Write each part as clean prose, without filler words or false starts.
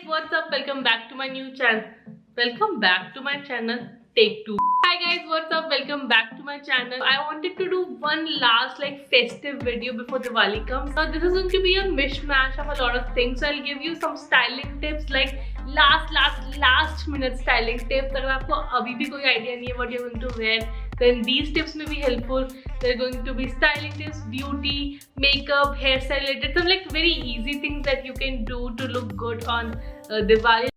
what's up? Welcome back to my new channel. Welcome back to my channel. Take two. Hi guys, what's up? Welcome back to my channel. I wanted to do one last festive video before Diwali comes. Now this is going to be a mishmash of a lot of things. So I'll give you some styling tips, like last minute styling tips. अगर आपको अभी भी कोई idea नहीं है what you're going to wear, then these tips may be helpful. They're going to be styling tips, beauty, makeup, hairstyle related, some very easy things that you can do to look good on Diwali.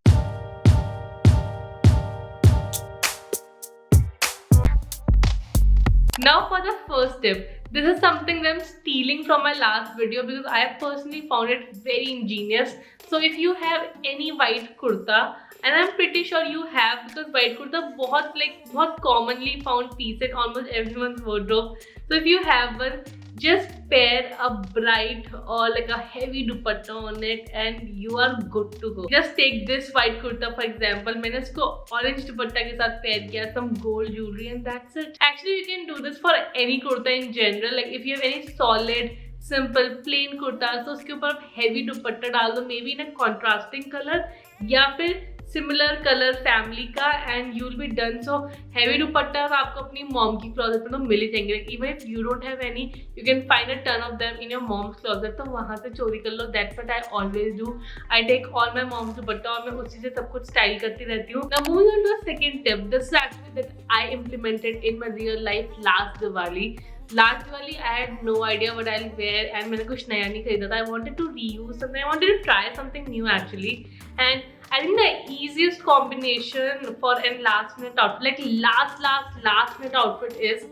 Now for the first tip. This is something that I'm stealing from my last video because I personally found it very ingenious. So if you have any white kurta, and I'm pretty sure you have, because white kurta बहुत commonly found piece in almost everyone's wardrobe. So if you have one, just pair a bright or a heavy dupatta on it and you are good to go. Just take this white kurta for example. मैंने इसको orange dupatta के साथ pair किया, some gold jewelry, and that's it. Actually you can do this for any kurta in general. Like if you have any solid simple plain kurta तो उसके ऊपर आप heavy दुपट्टा डाल दो, may be in contrasting colour या फिर similar colour family का, and you will be done. So heavy दुपट्टा तो आपको अपनी मॉम की क्लोजेट में तो मिल ही जाएंगे. Even if you don't have any, you can find a ton of them in your mom's closet, तो वहाँ से चोरी कर लो. That's what I always do. I take all my mom's dupatta और मैं उसी से सब कुछ स्टाइल करती रहती हूँ. Now moving on to the second tip. This is actually that I implemented in my real life last Diwali. Last Diwali, I had no idea what I'll wear and मैंने कुछ नया नहीं खरीदा था. I wanted to reuse something. I wanted to try something new actually. And I think the easiest combination for a last minute outfit, last minute outfit, is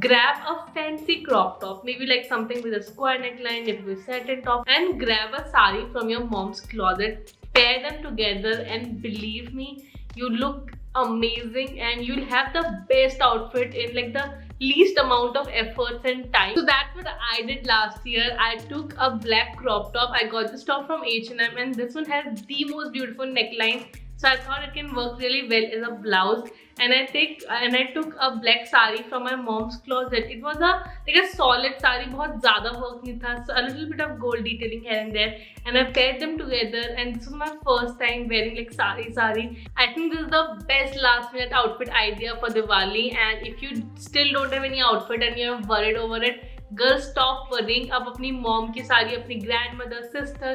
grab a fancy crop top, maybe something with a square neckline, maybe with satin top, and grab a sari from your mom's closet. Pair them together and believe me, you look amazing and you'll have the best outfit in the least amount of efforts and time. So that's what I did last year. I took a black crop top. I got this top from H&M and this one has the most beautiful neckline. So I thought it can work really well as a blouse. And I took a black sari from my mom's closet. It was a solid sari, बहुत ज़्यादा work नहीं था. So a little bit of gold detailing here and there. And I paired them together. And this was my first time wearing sari. I think this is the best last minute outfit idea for Diwali. And if you still don't have any outfit and you're worried over it, girls, stop worrying. आप अपनी mom की साड़ी, अपनी grandmother, sister,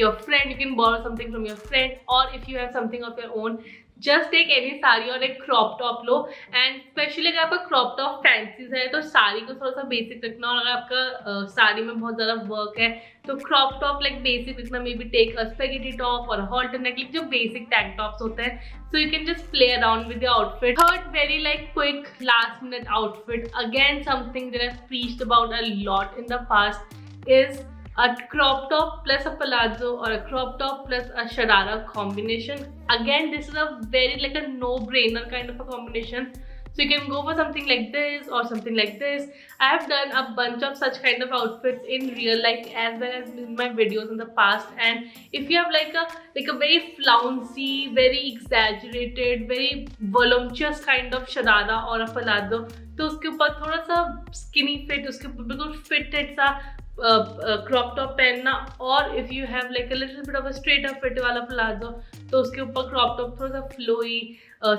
your friend, you can borrow something from your friend, or if you have something of your own, just take any sari और एक crop top low. and especially अगर आपका crop top fancy है तो साड़ी को थोड़ा सा basic रखना, और अगर आपका साड़ी में बहुत ज़्यादा work है तो crop top basic रखना. maybe take a spaghetti top or a halter neck, जो basic tank tops होते हैं. so you can just play around with your outfit. Third very quick last minute outfit, again something that I've preached about a lot in the past, is a crop top plus a palazzo or a crop top plus a sharara combination. Again, this is a very a no-brainer kind of a combination. So you can go for something like this or something like this. I have done a bunch of such kind of outfits in real life as well as in my videos in the past. And if you have a very flouncy, very exaggerated, very voluptuous kind of sharara or a palazzo, तो उसके ऊपर थोड़ा सा skinny fit, उसके ऊपर बिल्कुल fitted सा crop top पहनना. और if you have a little bit of a straighter fit वाला प्लाजो तो उसके ऊपर क्रॉप टॉप थोड़ा सा flowy,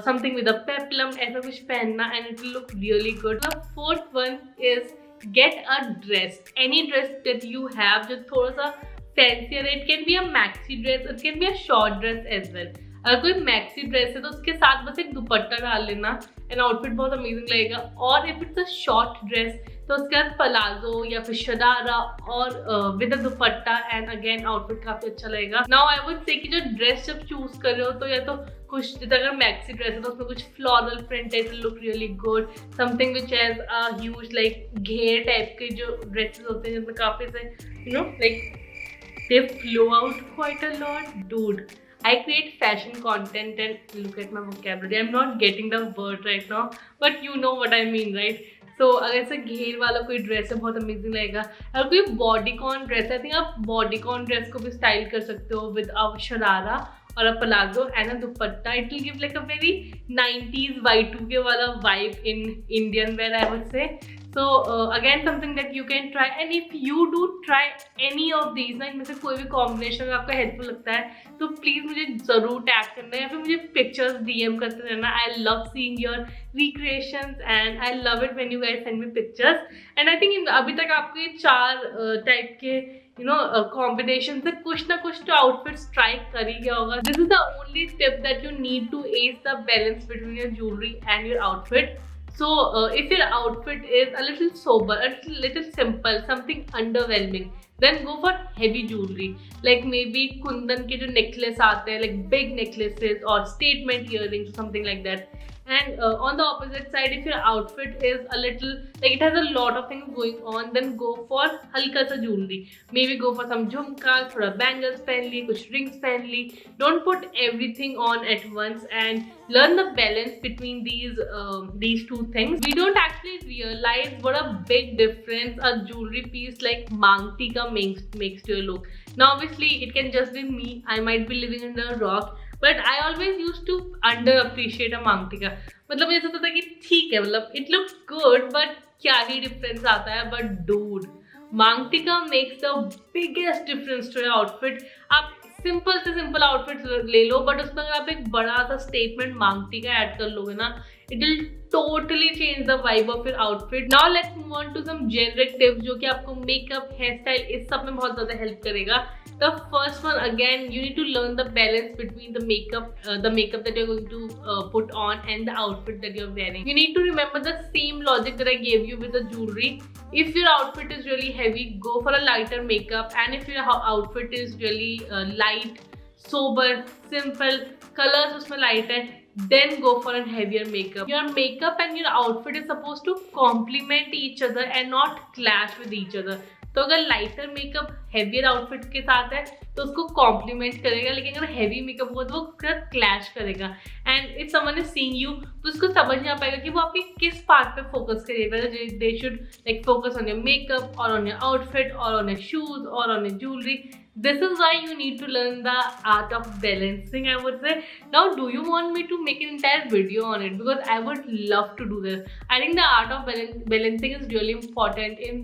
something with a peplum, ऐसा कुछ पहनना, and it will look really good. The fourth one is get a dress, any dress that you have जो थोड़ा सा fancier. It can be a maxi dress, it can be a short dress as well. अगर कोई maxi dress है तो उसके साथ बस एक दुपट्टा डाल लेना एंड आउटफिट बहुत अमेजिंग लगेगा. और if it's a short dress तो उसके बाद पलाजो या फिर शरारा और with a dupatta, and again outfit काफी अच्छा लगेगा. नाउ आई वुड से कि जो ड्रेस जब चूज कर रहे हो तो या तो कुछ, जैसे अगर मैक्सी ड्रेस है तो उसमें कुछ फ्लोरल प्रिंट है, it will look really good. Something which has a huge घेर टाइप के जो ड्रेसेस होते हैं जिसमें काफी से they flow out quite a lot. Dude, I create fashion content and look at my vocabulary. I'm not getting the word right now, but you know what I mean, right? So अगर ऐसे घेर वाला कोई dress है बहुत amazing लगेगा. अगर कोई बॉडीकॉन ड्रेस है, आई थिंक आप बॉडीकॉन ड्रेस को भी स्टाइल कर सकते हो विद अ शरारा और a palazzo and a dupatta. It will give a very 90s Y2K वाला vibe in Indian wear, I would say. So again something that you can try, and if you do try any of these ना, इनमें से कोई भी combination अगर आपको helpful लगता है तो प्लीज मुझे जरूर टैग करना या फिर मुझे पिक्चर्स डीएम करते रहना. I love seeing your recreations and I love it when you guys send me pictures. And I think अभी तक आपको ये 4 टाइप के कॉम्बिनेशन से कुछ ना कुछ तो आउटफिट्स ट्राई कर ही गया होगा. This is the only step that you need to edge the balance between your jewellery and your outfit. So if your outfit is a little sober, a little simple, something underwhelming, then go for heavy jewelry. Like maybe kundan के जो necklace आते हैं, like big necklaces or statement earrings or something like that. And on the opposite side, if your outfit is a little like it has a lot of things going on, then go for हल्का सा jewelry. Maybe go for some झुमकास, थोड़ा bangles पहन ली, कुछ rings पहन ली. Don't put everything on at once and learn the balance between these two things. We don't actually realize what a big difference a jewelry piece like Mang Tika makes to your look. Now obviously it can just be me. I might be living under a rock. But I always use to underappreciate a maang tikka. मतलब मुझे सोचता था कि ठीक है, मतलब it looks good but क्या ही difference आता है. But dude, maang tikka makes the biggest difference to your outfit. आप सिंपल से सिंपल आउटफिट ले लो बट उसमें अगर आप एक बड़ा सा स्टेटमेंट मांग टीका ऐड कर लोगे ना, it will totally change the vibe of your outfit. Now let's move on to some generic tips जो कि आपको मेकअप, हेयर स्टाइल इस सब में बहुत ज़्यादा हेल्प करेगा. The first one, again, you need to learn the balance between the makeup that you're going to put on and the outfit that you're wearing. You need to remember the same logic that I gave you with the jewelry. If your outfit is really heavy, go for a lighter makeup, and if your outfit is really light, sober, simple, colors उसमें light है, then go for a heavier makeup. Your makeup and your outfit is supposed to complement each other and not clash with each other. तो अगर lighter makeup heavier outfit के साथ है तो उसको complement करेगा, लेकिन अगर हेवी मेकअप होगा तो वो क्लैश करेगा. And if someone is seeing you तो उसको समझ नहीं आ पाएगा कि वो आपके किस पार्ट पे फोकस करेगा. They should like focus on your makeup और ऑन योर आउटफिट और ऑन योर शूज और on your jewellery. This is why you need to learn the art of balancing, I would say. Now, do you want me to make an entire video on it? Because I would love to do this. I think the art of balancing is really important in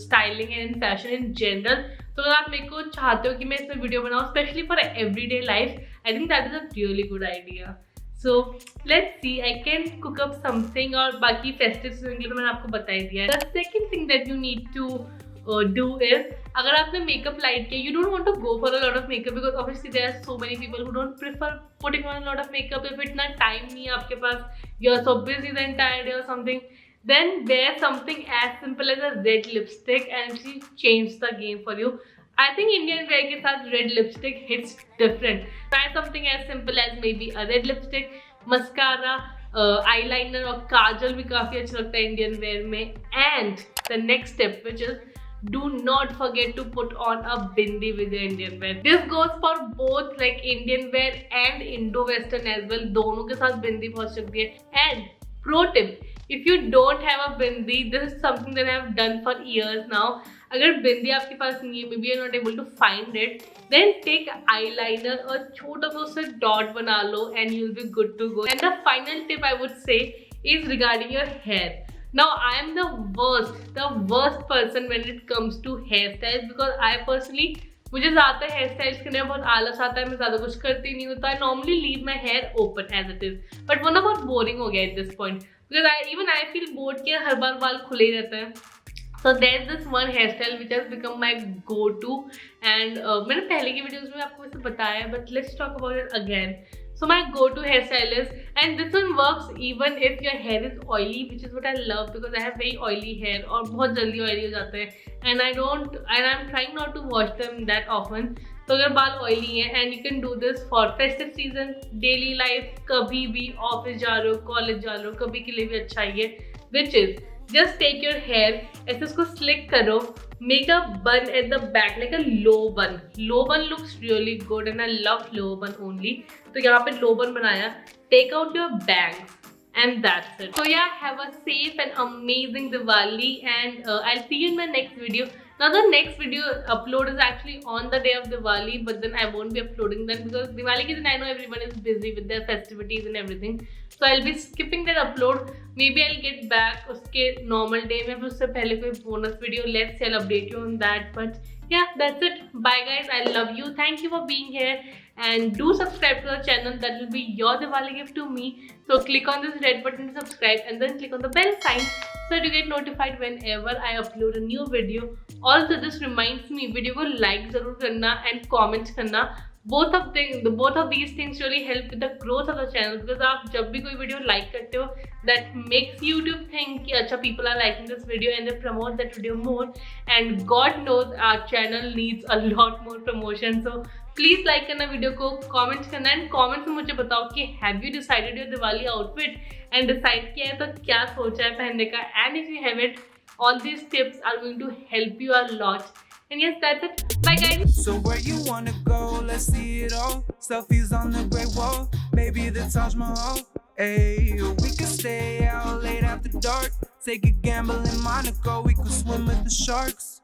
styling and in fashion in general. तो अगर आप मेरे को चाहते हो कि मैं इसमें वीडियो बनाऊँ, especially for everyday life, I think that is a really good idea. So let's see, I can cook up something. और बाकी festive season के लिए तो मैंने आपको बता ही दिया. The second thing that you need to do is, अगर आपने मेकअप लाइट किया, you don't want to go for a lot of makeup because obviously there are so many people who don't prefer putting on a lot of makeup. If इतना time नहीं है आपके पास, you are so busy the entire day or something, then wear something as simple as a red lipstick and it will change the game for you. I think Indian wear के साथ red lipstick hits different. Try something as simple as maybe a red lipstick, mascara, eyeliner और काजल भी काफी अच्छा लगता है Indian wear में. And the next step, which is do not forget to put on a bindi with your Indian wear. This goes for both like Indian wear and Indo-Western as well. दोनों के साथ बिंदी बहुत चलती है. And pro tip, if you don't have a bindi, this is something that I have done for years now. अगर बिंदी आपके पास नहीं है, maybe you're not able to find it, then take eyeliner और छोटा सा उससे dot बना लो and you'll be good to go. And the final tip I would say is regarding your hair. Now I am the worst person when it comes to hairstyles because I personally, मुझे ज़्यादा hair styles करने में बहुत आलस आता है. मैं ज़्यादा कुछ करती नहीं होता. I normally leave my hair open as it is. But वो ना बहुत boring हो गया at this point because I feel bored कि हर बार बाल खुले ही रहते हैं. So there's this one hairstyle which has become my go-to and मैंने पहले की वीडियोस में आपको वैसे बताया है, but let's talk about it again. So my go-to hairstyle is, and this one works even if your hair is oily, which is what I love because I have very oily hair और बहुत जल्दी oily हो जाते हैं and I'm trying not to wash them that often. तो अगर बाल oily हैं and you can do this for festive season, daily life, कभी भी ऑफिस जा रहे हो, कॉलेज जा रहे हो, कभी के लिए भी अच्छा है. Which is just take your hair, ऐसे उसको slick करो, make a bun at the back like a low bun. Low bun looks really good and I love low bun only. तो यहाँ पे low bun बनाया. Take out your bangs and that's it. So yeah, have a safe and amazing Diwali and I'll see you in my next video. Now the next video upload is actually on the day of Diwali, but then I won't be uploading that because Diwali is, I know everyone is busy with their festivities and everything. So I'll be skipping that upload. Maybe I'll get back उसके normal day में, फिर उससे पहले कोई bonus video. Let's say I'll update you on that. But yeah, that's it. Bye guys. I love you. Thank you for being here. And do subscribe to the channel. That will be your Diwali gift to me. So click on this red button to subscribe and then click on the bell sign so that you get notified whenever I upload a new video. Also, this reminds me, video को like जरूर करना and comment करना. Both of these things really help with the growth of the channel because आप जब भी कोई video like करते हो, that makes YouTube think कि अच्छा people are liking this video and they promote that video more. And God knows our channel needs a lot more promotion. So please like करना video को, comment करना and comment में मुझे बताओ कि have you decided your Diwali outfit and decide किया है तो क्या सोचा है पहनने का. And if you have it, all these tips are going to help you a lot. And yes, that's it. Bye guys. So where you wanna go? Let's see it all. Selfies on the Great Wall, maybe the Taj Mahal. Hey, we could stay out late after dark. Take a gamble in Monaco. We could swim with the sharks.